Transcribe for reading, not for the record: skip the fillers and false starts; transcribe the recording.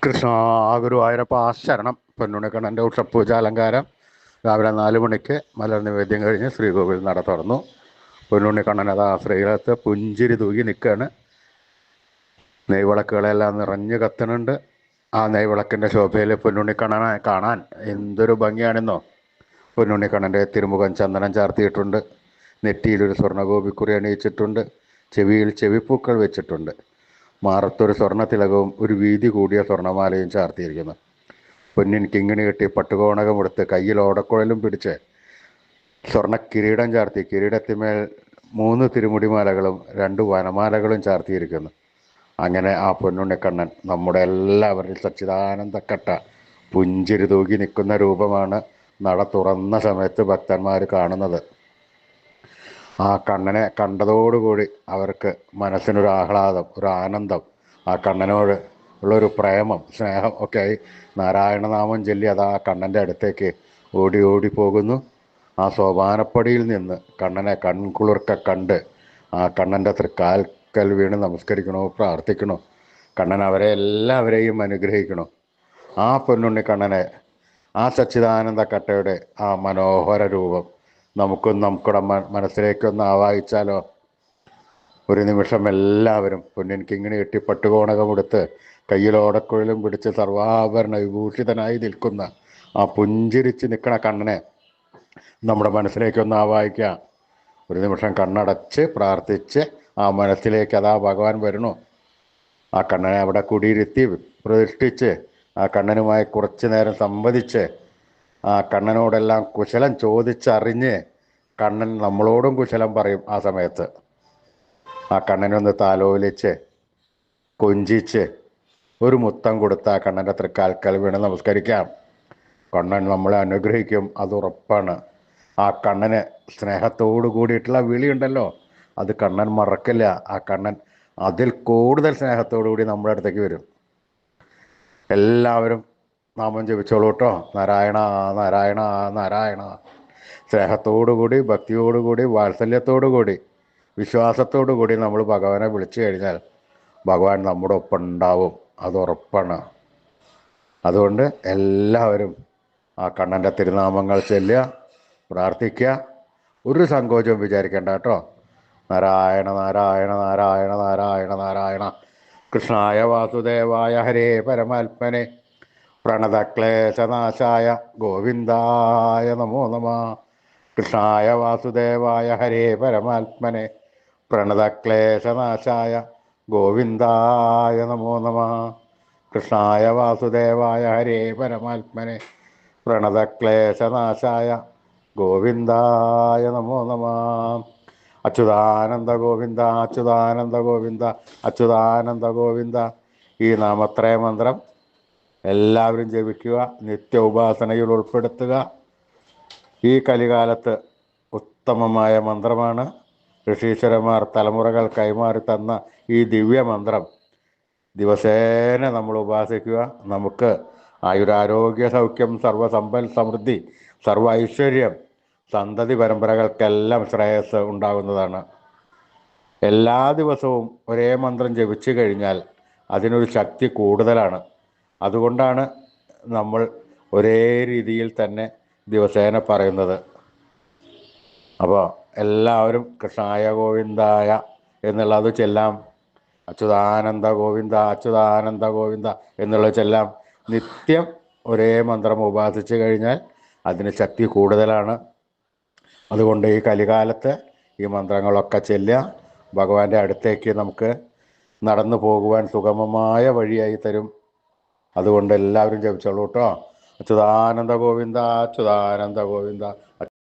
കൃഷ്ണ ഗുരുവായൂരപ്പ ശരണം. പൊന്നുണ്ണിക്കണ്ണൻ്റെ ഉഷപ്പൂജ അലങ്കാരം രാവിലെ 4 മണിക്ക് മലർ നിവേദ്യം കഴിഞ്ഞ് ശ്രീകോവിൽ നട തുറന്നു. പൊന്നുണ്ണിക്കണ്ണൻ അതാ ശ്രീലകത്ത് പുഞ്ചിരി തൂകി നിൽക്കുകയാണ്. നെയ്വിളക്കുകളെല്ലാം നിറഞ്ഞു കത്തുന്നുണ്ട്. ആ നെയ്വിളക്കിൻ്റെ ശോഭയിൽ പൊന്നുണ്ണിക്കണ്ണനെ കാണാൻ എന്തൊരു ഭംഗിയാണെന്നോ. പൊന്നുണ്ണിക്കണ്ണൻ്റെ തിരുമുഖം ചന്ദനം ചാർത്തിയിട്ടുണ്ട്. നെറ്റിയിലൊരു സ്വർണ്ണഗോപിക്കുറി അണിയിച്ചിട്ടുണ്ട്. ചെവിയിൽ ചെവിപ്പൂക്കൾ വെച്ചിട്ടുണ്ട്. മാറത്തൊരു സ്വർണ്ണത്തിലകവും ഒരു വീതി കൂടിയ സ്വർണ്ണമാലയും ചാർത്തിയിരിക്കുന്നു. പൊന്നിൻ കിങ്ങിണി കെട്ടി പട്ടുകോണകമെടുത്ത് കയ്യിൽ ഓടക്കുഴലും പിടിച്ച് സ്വർണ്ണ കിരീടം ചാർത്തി കിരീടത്തിന്മേൽ 3 തിരുമുടിമാലകളും 2 വനമാലകളും ചാർത്തിയിരിക്കുന്നു. അങ്ങനെ ആ പൊന്നുണ്ണിക്കണ്ണൻ നമ്മുടെ എല്ലാവരിൽ സച്ചിദാനന്ദക്കട്ട പുഞ്ചിരി തൂകി നിൽക്കുന്ന രൂപമാണ് നട തുറന്ന സമയത്ത് ഭക്തന്മാർ കാണുന്നത്. ആ കണ്ണനെ കണ്ടതോടുകൂടി അവർക്ക് മനസ്സിനൊരു ആഹ്ലാദം, ഒരു ആനന്ദം, ആ കണ്ണനോട് ഉള്ളൊരു പ്രേമം, സ്നേഹം ഒക്കെ ആയി നാരായണനാമം ചൊല്ലി അത് ആ കണ്ണൻ്റെ അടുത്തേക്ക് ഓടി ഓടി പോകുന്നു. ആ സോപാനപ്പടിയിൽ നിന്ന് കണ്ണനെ കൺകുളിർക്ക കണ്ട് ആ കണ്ണൻ്റെ തൃക്കാൽക്കൽ വീണ് നമസ്കരിക്കണോ, പ്രാർത്ഥിക്കണോ. കണ്ണൻ അവരെ എല്ലാവരെയും അനുഗ്രഹിക്കണോ. ആ പൊന്നുണ്ണി കണ്ണനെ, ആ സച്ചിദാനന്ദ കട്ടയുടെ ആ മനോഹര രൂപം നമുക്കുടെ മനസ്സിലേക്കൊന്ന് ആവാഹിച്ചാലോ. ഒരു നിമിഷം എല്ലാവരും പൊന്നിൻ കിങ്ങിണി കെട്ടി പട്ടുകോണകമെടുത്ത് കയ്യിലോടക്കുഴലും പിടിച്ച് സർവാഭരണ വിഭൂഷിതനായി നിൽക്കുന്ന ആ പുഞ്ചിരിച്ച് നിൽക്കണ കണ്ണനെ നമ്മുടെ മനസ്സിലേക്കൊന്ന് ആവാഹിക്കാം. ഒരു നിമിഷം കണ്ണടച്ച് പ്രാർത്ഥിച്ച് ആ മനസ്സിലേക്ക് അതാ ഭഗവാൻ വരണു. ആ കണ്ണനെ അവിടെ കുടിയിരുത്തി പ്രതിഷ്ഠിച്ച് ആ കണ്ണനുമായി കുറച്ചു നേരം സംവദിച്ച് ആ കണ്ണനോടെല്ലാം കുശലം ചോദിച്ചറിഞ്ഞ് കണ്ണൻ നമ്മളോടും കുശലം പറയും. ആ സമയത്ത് ആ കണ്ണനൊന്ന് താലോലിച്ച് കൊഞ്ചിച്ച് ഒരു മുത്തം കൊടുത്ത് ആ കണ്ണൻ്റെ തൃക്കാൽക്കൽ വീണ് നമസ്കരിക്കാം. കണ്ണൻ നമ്മളെ അനുഗ്രഹിക്കും, അതുറപ്പാണ്. ആ കണ്ണന് സ്നേഹത്തോടു കൂടിയിട്ടുള്ള വിളിയുണ്ടല്ലോ, അത് കണ്ണൻ മറക്കില്ല. ആ കണ്ണൻ അതിൽ കൂടുതൽ സ്നേഹത്തോടു കൂടി നമ്മുടെ അടുത്തേക്ക് വരും. എല്ലാവരും നാമം ജപിച്ചോളൂ കേട്ടോ. നാരായണ നാരായണ നാരായണ. സ്നേഹത്തോടുകൂടി, ഭക്തിയോടുകൂടി, വാത്സല്യത്തോടുകൂടി, വിശ്വാസത്തോടുകൂടി നമ്മൾ ഭഗവാനെ വിളിച്ചു കഴിഞ്ഞാൽ ഭഗവാൻ നമ്മുടെ ഒപ്പം ഉണ്ടാവും, അത് ഉറപ്പാണ്. അതുകൊണ്ട് എല്ലാവരും ആ കണ്ണൻ്റെ തിരുനാമങ്ങൾ ചൊല്ലുക, പ്രാർത്ഥിക്കുക. ഒരു സങ്കോചവും വിചാരിക്കേണ്ട കേട്ടോ. നാരായണ നാരായണ നാരായണ നാരായണ നാരായണ. കൃഷ്ണായ വാസുദേവായ ഹരേ പരമാത്മനെ പ്രണതക്ലേശനാശായ ഗോവിന്ദായ നമോ നമഃ. കൃഷ്ണായ വാസുദേവായ ഹരേ പരമാത്മനെ പ്രണതക്ലേശനാശായ ഗോവിന്ദായ നമോ നമഃ. കൃഷ്ണായ വാസുദേവായ ഹരേ പരമാത്മനെ പ്രണതക്ലേശനാശായ ഗോവിന്ദായ നമോ നമഃ. അച്യുതാനന്ദ ഗോവിന്ദ അച്യുതാനന്ദ ഗോവിന്ദ അച്യുതാനന്ദ ഗോവിന്ദ. ഈ നാമത്രയ മന്ത്രം എല്ലാവരും ജപിക്കുക, നിത്യ ഉപാസനയിൽ ഉൾപ്പെടുത്തുക. ഈ കലികാലത്ത് ഉത്തമമായ മന്ത്രമാണ്. ഋഷീശ്വരന്മാർ തലമുറകൾ കൈമാറി തന്ന ഈ ദിവ്യമന്ത്രം ദിവസേന നമ്മൾ ഉപാസിക്കുക. നമുക്ക് ആയുരാരോഗ്യ സൗഖ്യം, സർവ്വസമ്പൽ സമൃദ്ധി, സർവ്വ ഐശ്വര്യം, സന്തതി പരമ്പരകൾക്കെല്ലാം ശ്രേയസ് ഉണ്ടാകുന്നതാണ്. എല്ലാ ദിവസവും ഒരേ മന്ത്രം ജപിച്ചു കഴിഞ്ഞാൽ അതിനൊരു ശക്തി കൂടുതലാണ്. അതുകൊണ്ടാണ് നമ്മൾ ഒരേ രീതിയിൽ തന്നെ ദിവസേന പറയുന്നത്. അപ്പോൾ എല്ലാവരും കൃഷ്ണായ ഗോവിന്ദായ എന്നുള്ളത് ചെല്ലാം. അച്യുതാനന്ദ ഗോവിന്ദ അച്യുതാനന്ദ ഗോവിന്ദ എന്നുള്ളത് ചെല്ലാം. നിത്യം ഒരേ മന്ത്രം ഉപാസിച്ചു കഴിഞ്ഞാൽ അതിന് ശക്തി കൂടുതലാണ്. അതുകൊണ്ട് ഈ കലികാലത്ത് ഈ മന്ത്രങ്ങളൊക്കെ ചെല്ലുക. ഭഗവാന്റെ അടുത്തേക്ക് നമുക്ക് നടന്നു പോകുവാൻ സുഗമമായ വഴിയായി തരും. അതുകൊണ്ട് എല്ലാവരും ജപിച്ചോളൂ കേട്ടോ. അച്യുതാനന്ദ ഗോവിന്ദ അച്യുതാനന്ദ ഗോവിന്ദ